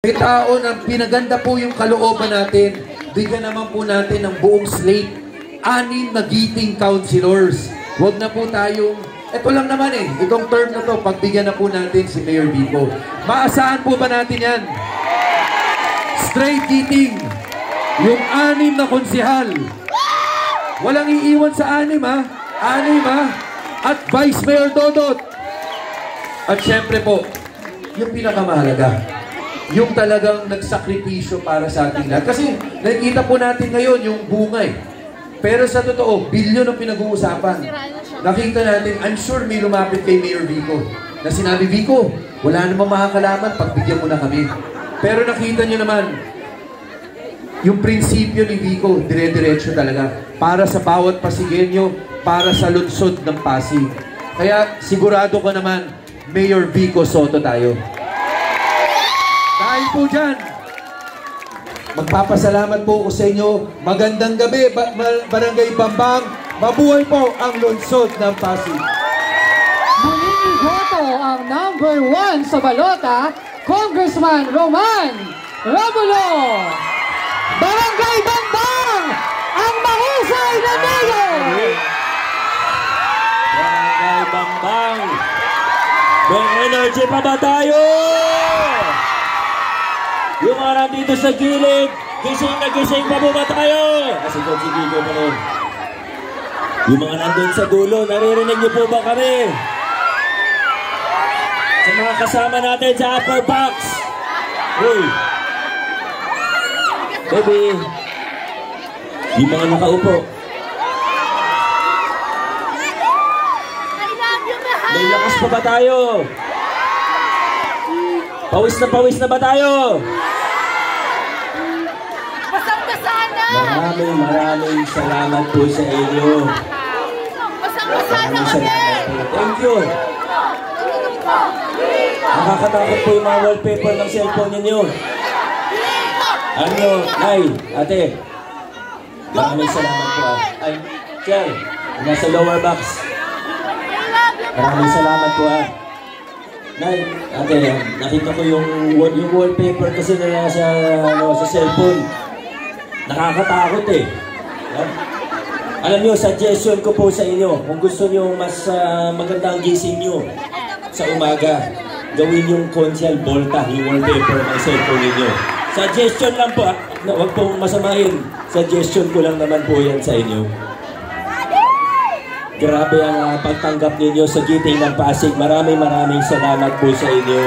May tao na pinaganda po yung kalooban natin. Bigyan naman po natin ng buong slate. 6 na giting councilors. Huwag na po tayong, ito lang naman itong term na to, pagbigyan na po natin si Mayor Vico. Maasahan po ba natin yan? Straight giting. Yung 6 na konsihal. Walang iiwan sa 6 ha? 6 ha? At Vice Mayor Dodot. At syempre po, yung pinakamahalaga, yung talagang nagsakripisyo para sa ating lahat. Kasi nakikita po natin ngayon yung bunga Pero sa totoo, bilyon ang pinag-uusapan. Nakita natin, I'm sure may lumapit kay Mayor Vico na sinabi, Vico, wala namang makakalaman, pagbigyan mo na kami. Pero nakita nyo naman, yung prinsipyo ni Vico, dire-diretso talaga. Para sa bawat Pasigueño, para sa lungsod ng Pasig. Kaya sigurado ko naman, Mayor Vico Soto tayo. Dahil po dyan, magpapasalamat po ako sa inyo. Magandang gabi, Barangay Bambang. Mabuhay po ang lungsod ng Pasig. Muling iboto ang number 1 sa balota, Congressman Roman Romulo. Barangay Bambang, ang mahusay na mayor. Barangay Bambang. May energy pa ba tayo? Yung mga nandito sa gilid, gising na gising pa ba tayo? Kasi kung si Vico pa rin. Yung mga nandun sa dulo, naririnig niyo po ba kami? Sa mga kasama natin sa upper box. Uy. Baby. Yung mga nakaupo. May lakas pa ba tayo? Pawis na ba tayo? Maraming salamat po sa inyo. Maraming salamat po. Thank you. Nakakatakot po yung mga wallpaper ng cellphone ninyo. Ano? Ay, ate. Maraming salamat po. Ay, Chel, nasa lower box. Maraming salamat po Nay, ate, nakita ko yung wallpaper kasi na sa cellphone. Nakakatakot Alam nyo, suggestion ko po sa inyo, kung gusto nyo mas magandang gising nyo sa umaga, gawin yung Conchal Volta, yung wallpaper ng cellphone ninyo. Suggestion lang po, huwag pong masamahin. Suggestion ko lang naman po yan sa inyo. Grabe ang pagtanggap ninyo sa giting ng Pasig. Maraming salamat po sa inyo.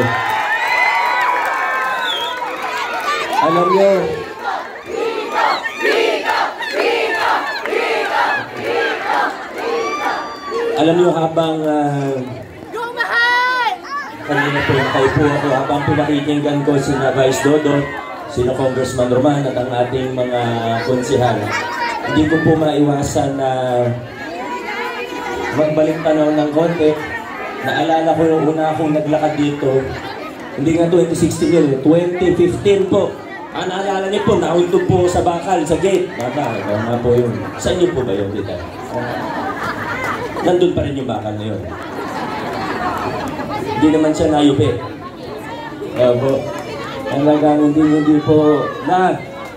Alam nyo, habang kanina po nakaupo ako, habang pinakikinggan ko sina Vice Dodot, sina Congressman Roman at ang ating mga konsihal, hindi ko po maiwasan na magbalik tanaw ng konti. Naalala ko yung una akong naglakad dito, hindi nga 2016 yun, 2015 po. Naalala niyo po, naultog po sa bakal, sa gate. Baka po yun. Saan niyo po ba yun dito? Nandun pa rin yung bakal na yun. Hindi naman siya nayupi. Po. Talagang hindi po.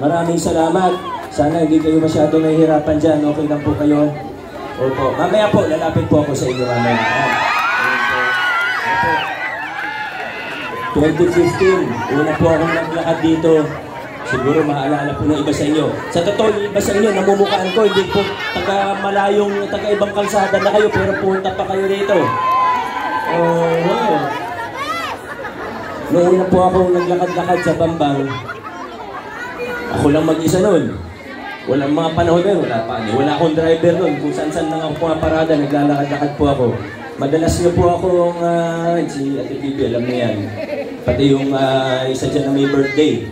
Maraming salamat. Sana hindi kayo masyado nahihirapan dyan. Okay lang po kayo. Opo. Mamaya po, lalapit po ako sa inyo mamaya. 2015, una po akong naglakad dito. Siguro maalala po ng iba sa inyo. Sa totoo, yung iba sa inyo, namumukaan ko. Hindi po taga-malayong, taga-ibang kalsada na kayo, pero punta pa kayo dito. Noong una po akong naglakad-lakad sa Bambang, ako lang mag-isa nun. Walang mga panahon na wala akong driver nun. Kung saan-saan lang ako pumaparada, naglalakad-lakad po ako. Madalas niyo po akong, si Ate Bibi, alam na yan. Pati yung isa dyan na may birthday.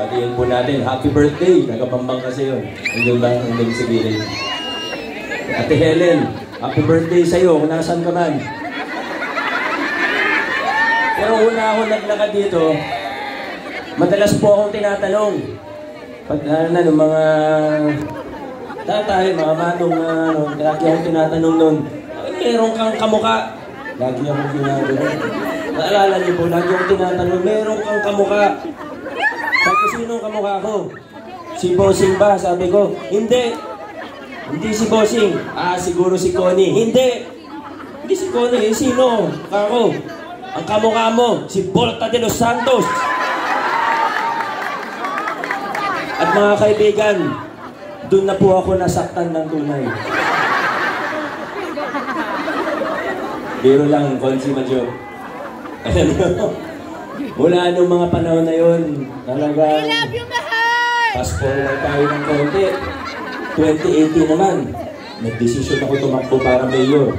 Pati po natin, happy birthday. Nagabambang kasi yun. Hindi ba ang naging sabihin? Ate Helen, happy birthday sa'yo kung nasan ka man. Pero una ako naglakad dito, madalas po akong tinatanong. Pag ng mga tatay, mga manong, lagi akong tinatanong nun, meron kang kamuka. Lagi akong ginagawa. Naalala niyo po, lagi yung tinatanong, meron kang kamukha. Sabi ko, sinong kamukha ko? Si Bossing ba? Sabi ko, hindi. Hindi si Bossing. Siguro si Connie. Hindi. Hindi si Connie. Sino? Kako. Ang kamukha mo, si Volta de los Santos. At mga kaibigan, doon na po ako nasaktan ng tunay. Biro lang, Consi Majo. Alam mo, mula nung mga panahon na yun, talagang fast forward tayo ng konti. 2018 naman, nag-desisyon ako tumakbo para mayor.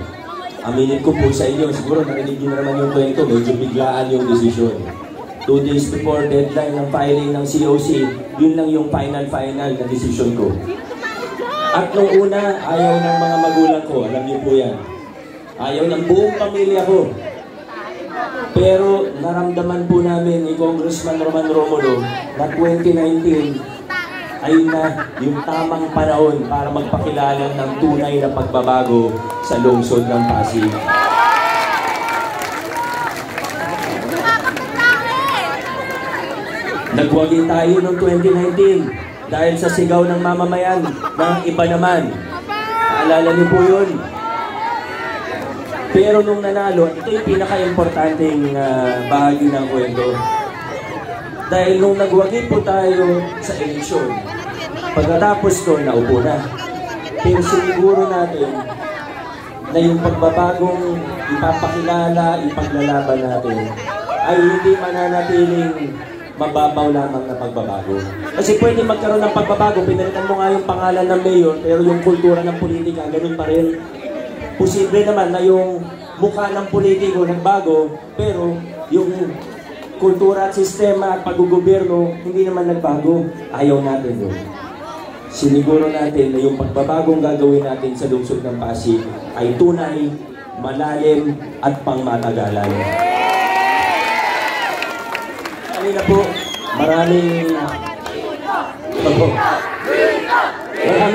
Aminin ko po sa inyo, siguro narinig nyo naman yung kwento, medyo biglaan yung desisyon. 2 days before deadline ng filing ng COC, yun lang yung final na desisyon ko. At nung una, ayaw ng mga magulang ko, alam niyo po yan. Ayaw ng buong pamilya ko. Pero naramdaman po namin ni Congressman Roman Romulo na 2019 ay na yung tamang panahon para magpakilala ng tunay na pagbabago sa lungsod ng Pasig. Nagwagi tayo noong 2019 dahil sa sigaw ng mamamayan ng iba naman. Naalala niyo po yun? Pero nung nanalo, ito yung pinaka-importanting bahagi ng kwento. Dahil nung nagwagi po tayo sa eleksyon, pagkatapos ko, naupo na. Pero siguro natin na yung pagbabagong ipapakilala, ipaglalaban natin, ay hindi mananatiling mababaw lamang na pagbabago. Kasi pwede magkaroon ng pagbabago, pinalitan mo nga yung pangalan ng mayor, pero yung kultura ng politika, ganun pa rin. Posible naman na yung mukha ng politiko nagbago, pero yung kultura at sistema at pag-gobyerno hindi naman nagbago. Ayaw natin yun. Siniguro natin na yung pagbabagong gagawin natin sa lungsod ng Pasig ay tunay, malalim at pangmatagalan. Kanina po, maraming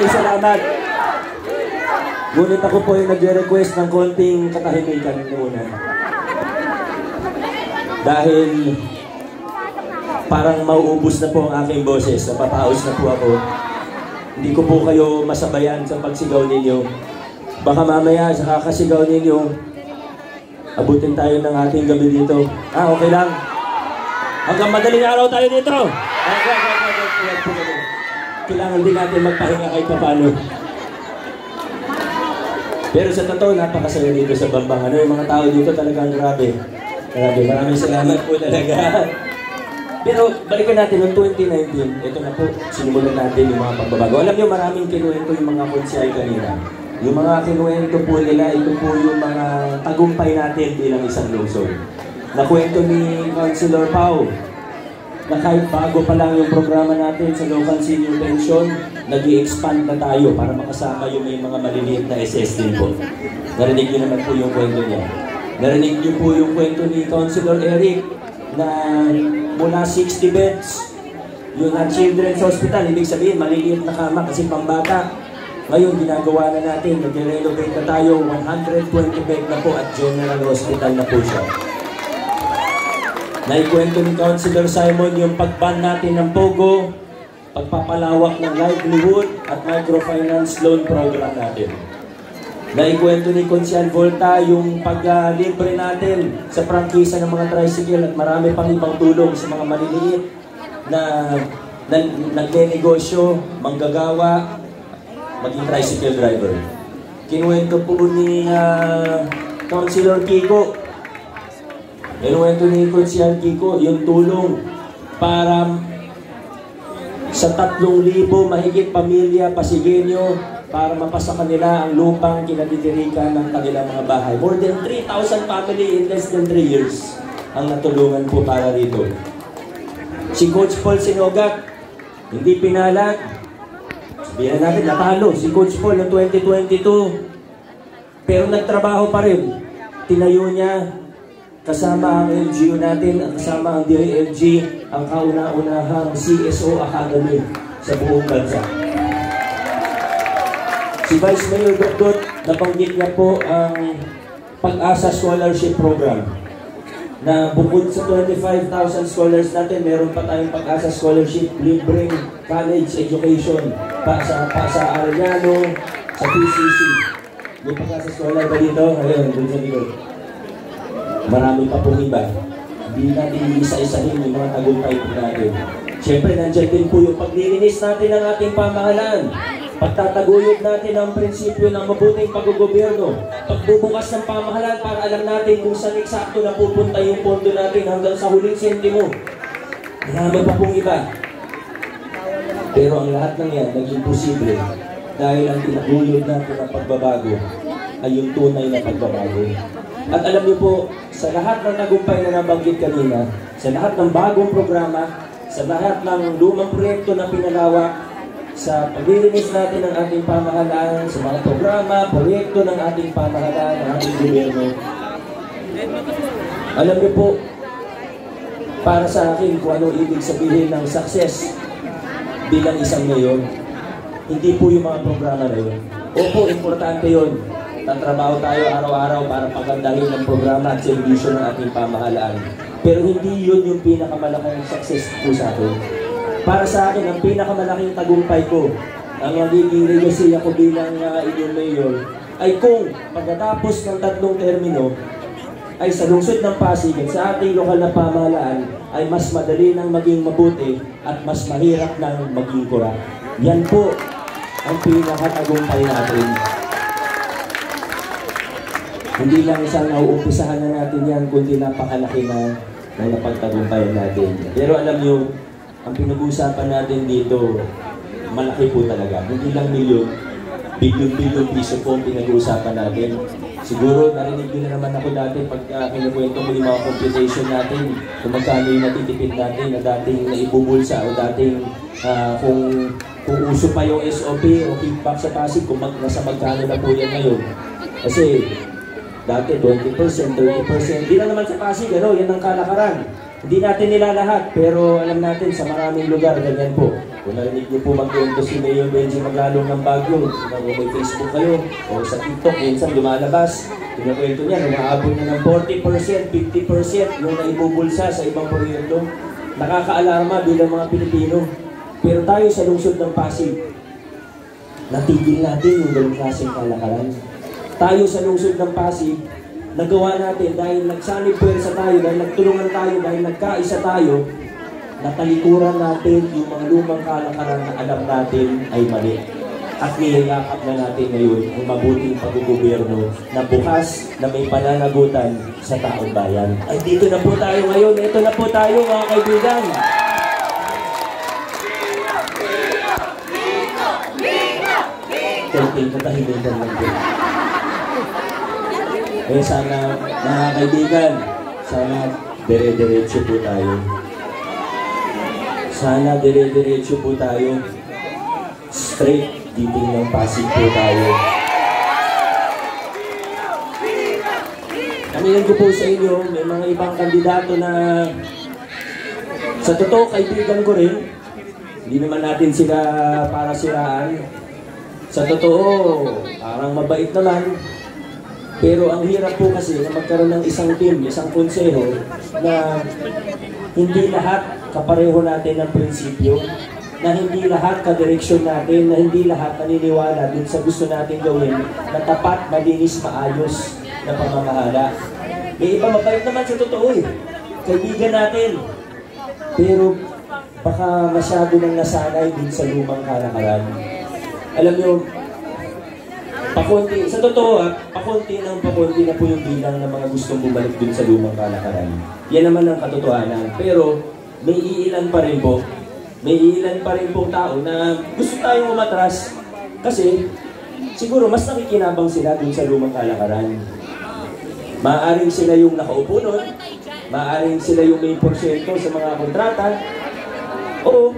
salamat. Ngunit ako po ay nagre-request ng konting katahimikan muna. Dahil parang mauubos na po ang aking boses, napapaus na po ako. Hindi ko po kayo masabayan sa pagsigaw ninyo. Baka mamaya sa kakasigaw ninyo, abutin tayo ng ating gabi dito. Okay lang. Hanggang madaling araw tayo dito. Kailangan din natin magpahinga kahit paano. Pero sa totoo, napakasaya dito sa Bambang. Yung mga tao dito talagang grabe. Grabe, maraming salamat po talaga. Pero balikan natin noong 2019, ito na po, sinimulan natin yung mga pagbabago. Alam niyo, maraming kinuwento yung mga konsyal kanina. Yung mga kinuwento po nila, ito po yung mga tagumpay natin bilang isang lungsod. Nakwento ni Councilor Pau, na kahit bago pa lang yung programa natin sa local senior pension, nag-i-expand na tayo para makasama yung may mga maliliit na SS din po. Narinig niyo naman po yung kwento niya. Narinig niyo po yung kwento ni Councilor Eric na mula 60 beds, yung Children's Hospital, ibig sabihin maliliit na kama kasi pambata. Ngayon, ginagawa na natin, nag-renovate na tayo, 120 bed na po at General Hospital na po siya. Naikwento ni Councilor Simon yung pag-ban natin ng POGO, pagpapalawak ng livelihood at microfinance loan program natin. Naikwento ni Consial Volta yung pag-libre natin sa prangkisa ng mga tricycle at marami pang ibang tulong sa mga maliliit na nagnenegosyo, manggagawa, maging tricycle driver. Kinuwento po ni Councilor Kiko, kinuwento ni Consial Kiko yung tulong para sa 3,000 mahigit pamilya Pasigueño para mapasa kanila ang lupang kinatitirikan ng kanilang mga bahay. More than 3,000 family in less than 3 years ang natulungan po para rito. Si Coach Paul Sinogat, hindi pinalag. Sabihan natin, natalo si Coach Paul noong 2022. Pero nagtrabaho pa rin. Tinayo niya kasama ang LGU natin, kasama ang DILG, ang kauna-unahang CSO Academy sa buong bansa. Si Vice Mayor Dot, nabanggit niya po ang Pag-asa Scholarship Program na bukod sa 25,000 scholars natin, meron pa tayong Pag-asa Scholarship, libreng college education pa sa Arellano, sa PCC. May Pag-asa Scholar ba dito? Ayun, dun sa likod. Marami pa pong iba. Hindi natin isa-isahin yung mga tagumpay po natin. Siyempre, nandiyan din po yung paglilinis natin ng ating pamahalaan. Pagtataguyod natin ang prinsipyo ng mabuting paggogobyerno. Pagbubukas ng pamahalaan para alam natin kung saan eksakto na pupunta yung pondo natin hanggang sa huling sentimo. Marami pa pong iba. Pero ang lahat ng yan naging posible dahil ang tinaguyod natin ng pagbabago ay yung tunay na pagbabago. At alam niyo po, sa lahat ng tagumpay na nabanggit kanina, sa lahat ng bagong programa, sa lahat ng lumang proyekto na pinalawak, sa paglilinis natin ng ating pamahalaan, sa mga programa, proyekto ng ating pamahalaan, ng ating gobyerno. Alam niyo po, para sa akin kung ano ibig sabihin ng success bilang isang mayor, hindi po yung mga programa na yun. Opo, importante yun. Tatrabaho tayo araw-araw para pagandahin ng programa at servisyo ng ating pamahalaan. Pero hindi yun yung pinakamalaking success po sa akin. Para sa akin, ang pinakamalaking tagumpay ko, ang magiging legacy ako bilang inyong mayor, ay kung pagkatapos ng 3 termino, ay sa lungsod ng Pasig at sa ating lokal na pamahalaan, ay mas madali nang maging mabuti at mas mahirap nang maging kurap. Yan po ang pinakatagumpay natin. Hindi lang isang nauumpisahan na natin yan, kundi napakalaki na napagtagumpayan natin. Pero alam nyo, ang pinag-uusapan natin dito, malaki po talaga. Hindi lang milyon, bilyon-bilyon piso po ang pinag-uusapan natin. Siguro narinig nyo na naman ako dati pag kinukwento mo yung mga computation natin, kung magkano yung natitipid natin na dating naibubulsa o dating kung uso pa yung SOP o kickback sa Pasig, kung nasa magkano na po yan ngayon. Kasi dati 20%, 30%, hindi lang naman sa Pasig, yan ang kalakaran. Hindi natin nilalahat, pero alam natin sa maraming lugar, ganyan po. Kung narinig niyo po mag-iento si Mayor Benji Maglalong ng Baguio, kung may Facebook kayo, o sa TikTok, minsan lumalabas, pinakwento niya, umaabot na ng 40%, 50% yung naibubulsa sa ibang proyekto. Nakakaalarma bilang mga Pilipino. Pero tayo sa lungsod ng Pasig, natigil natin yung ganung klaseng kalakaran. Tayo sa lungsod ng Pasig, nagawa natin dahil nagsanib puwersa tayo, dahil nagtulungan tayo, dahil nagkaisa tayo, natalikuran natin yung mga lumang kalakaran na alam natin ay mali. At niyayakap na natin ngayon ang mabuting paggogobyerno na bukas na may pananagutan sa taong bayan. Ay dito na po tayo ngayon, ito na po tayo mga kaibigan. Kunting katahimikan lang din. Sana mga kaibigan, sana dire-diretso po tayo. Sana dire-diretso po tayo. Straight, diting ng Pasig po tayo. Aminin ko po sa inyo, may mga ibang kandidato na sa totoo kaibigan ko rin. Hindi naman natin sila para siraan. Sa totoo, parang mabait naman. Pero ang hirap po kasi na magkaroon ng isang team, isang konseho na hindi lahat kapareho natin ng prinsipyo, na hindi lahat kadireksyon natin, na hindi lahat naniniwala dun sa gusto natin gawin na tapat, malinis, maayos na pamamahala. May iba mabait naman sa totoo kaibigan natin. Pero baka masyado nang nasanay din sa lumang kalakaran. Alam nyo, pakunti, sa totoo pakunti na po yung bilang ng mga gustong bumalik dun sa lumang kalakaran. Yan naman ang katotohanan. Pero may iilan pa rin po. May iilan pa rin pong tao na gusto tayong umatras. Kasi siguro mas nakikinabang sila dun sa lumang kalakaran. Maaaring sila yung nakaupo nun. Maaaring sila yung may porsyento sa mga kontrata. O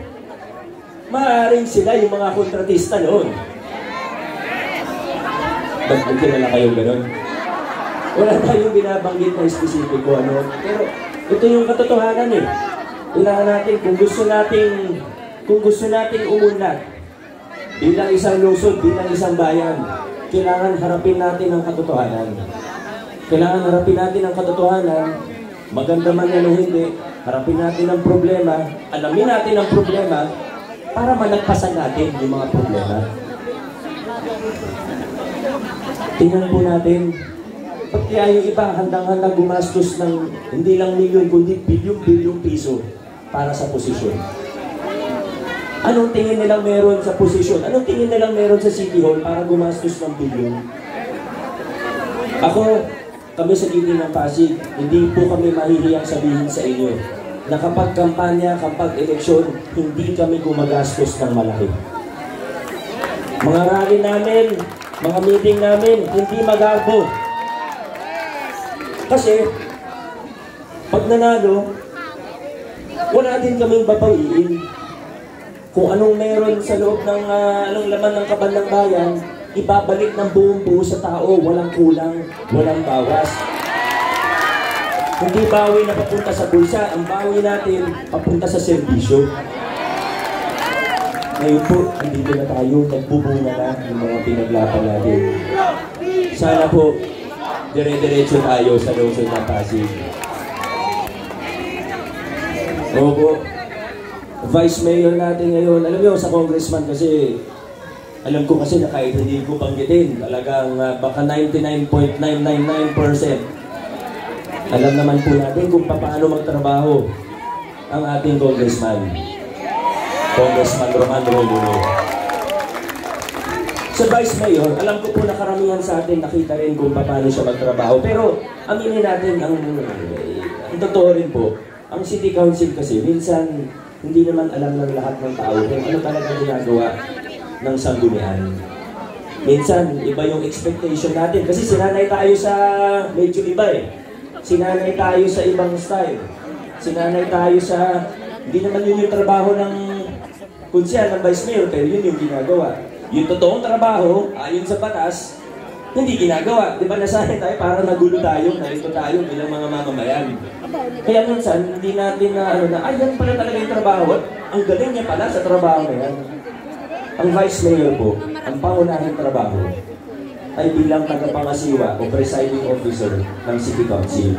maaaring sila yung mga kontratista noon. Ba't kilala kayong gano'n? Wala tayong binabanggit na spesifiko pero ito yung katotohanan Kailangan natin, kung gusto nating umunlad bilang isang lungsod, bilang isang bayan, kailangan harapin natin ang katotohanan. Kailangan harapin natin ang katotohanan Maganda man yan o hindi, harapin natin ang problema, alamin natin ang problema, para malagpasan natin yung mga problema. Tingnan po natin, pag kaya yung iba handang-handang gumastos ng hindi lang milyon, kundi bilyong-bilyong piso para sa posisyon. Anong tingin nilang meron sa posisyon? Anong tingin nilang meron sa City Hall para gumastos ng bilyon? Kami sa Giting ng Pasig, hindi po kami mahihiyang sabihin sa inyo na kapag kampanya, kapag eleksyon, hindi kami gumagastos ng malaki. Mga rally namin, mga meeting namin, hindi magarbo. Kasi, pag nanalo, wala din kaming babawiin. Kung anong meron sa loob ng anong laman ng kaban ng bayan, ibabalik ng buong buo sa tao, walang kulang, walang bawas. Hindi bawi na papunta sa bulsa, ang bawi natin papunta sa serbisyo. Ngayon po, hindi na tayo, nagbubunga na yung mga pinaglaban natin. Sana po, dire-diretso tayo sa lungsod ng Pasig. Opo, Vice Mayor natin ngayon, alam niyo sa congressman kasi, alam ko kasi na kahit hindi ko banggitin, talagang baka 99.999%. Alam naman po natin kung paano magtrabaho ang ating congressman. Congressman Roman Romulo. Sa Vice Mayor, alam ko po na karamihan sa atin nakita rin kung paano siya magtrabaho. Pero aminin natin, ang totoo rin po, ang City Council kasi minsan hindi naman alam ng lahat ng tao kung ano talaga ginagawa ng sanggunian. Minsan, iba yung expectation natin. Kasi sinanay tayo sa medyo iba eh. Sinanay tayo sa ibang style. Sinanay tayo sa... Hindi naman yun yung trabaho ng kunsyan, ng Vice Mayor, pero yun yung ginagawa. Yung totoong trabaho, ayon sa batas, hindi ginagawa. Di ba nasanay tayo, parang nagulo tayo, narito tayo bilang mga mamamayan. Kaya minsan, hindi natin na ay, yan pala talaga yung trabaho. Ang galing niya pala sa trabaho na yan. Ang Vice Mayor po, ang pangunahing trabaho, ay bilang tagapangasiwa o presiding officer ng City Council.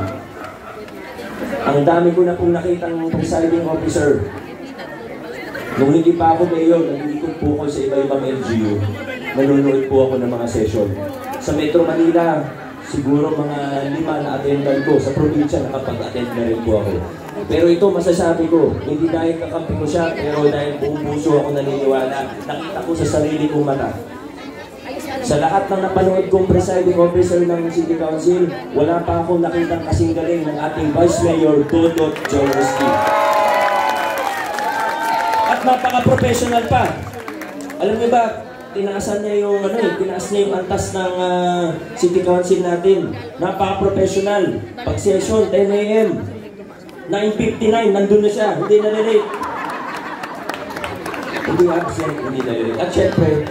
Ang dami ko na pong nakitang presiding officer. Nung hindi pa ako mayor, nag-iikot po ako sa iba-ibang LGU. Nanonood po ako ng mga session. Sa Metro Manila, siguro mga 5 na attendant ko. Sa probinsya, nakapag-attend na rin po ako. Pero ito, masasabi ko, hindi dahil kakampi ko siya, pero dahil buong puso ako naniniwala, nakita ko sa sarili kong mata. Sa lahat ng napanood kong presiding officer ng City Council, wala pa akong nakitang kasing galing ng ating Vice Mayor, Dodot Joloski. At napaka-professional pa. Alam niyo ba, tinaasan niya yung, tinaas niya yung antas ng City Council natin. Napaka-professional. Pag-session, 10 AM. 9:59, nandun na siya. Hindi na-relate. Hindi absent, hindi na-relate. At syempre,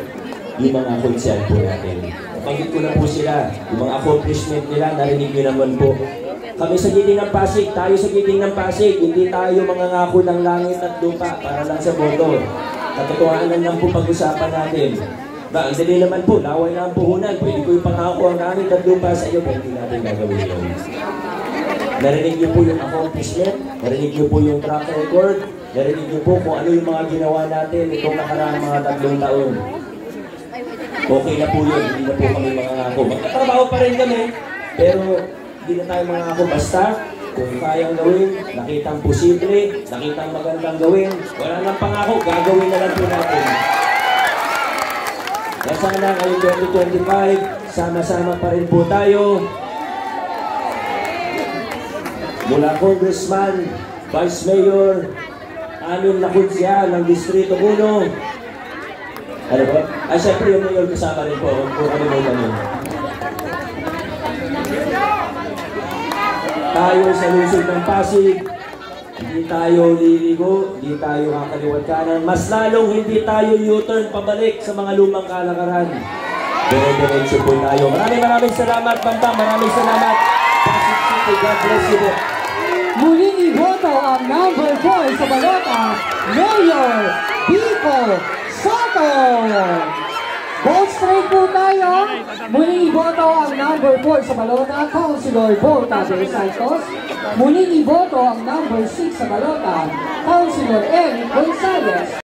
yung mga konsyal po natin. Pagit ko na po sila, yung mga accomplishment nila, narinig nyo naman po. Kami sa Giting ng Pasig, tayo sa Giting ng Pasig, hindi tayo mangangako ng langit at lupa para lang sa boto. Katotohanan lang po pag-usapan natin. Ba, ang dali naman po, laway na ang puhunan, pwede ko ipangako ang langit at lupa sa iyo, pero hindi natin gagawin yun. Narinig nyo po yung accomplishment, narinig nyo po yung track record, narinig nyo po kung ano yung mga ginawa natin itong nakaraang mga 3 taon. Okay na po yun, hindi na po kami mangangako. Magkatrabaho pa rin kami, pero hindi na tayo mangangako. Basta, kung kayang gawin, nakitang posible, nakitang magandang gawin, wala nang pangako, gagawin na lang po natin. Kaya sana ngayong 2025, sama-sama pa rin po tayo. Mula Congressman, Vice Mayor, 6 na kunsya ng Distrito 1, ano ba? Ay, syempre yung mayor kasama rin po. Huwag po kami mo ganun. Tayo sa lungsod ng Pasig, hindi tayo liligo, hindi tayo kakaliwat kanan. Mas lalong hindi tayo U-turn pabalik sa mga lumang kalakaran. Dire-diretso po tayo. Maraming salamat, Bambang. Maraming salamat. Pasig City, God bless you po. Muling iboto ang number 4 sa balota, Mayor Pico Soto. Vote straight po tayo. Muling iboto ang number 4 sa balota, Councilor Volta de Santos. Muling iboto ang number 6 sa balota, Councilor Eric Gonzalez.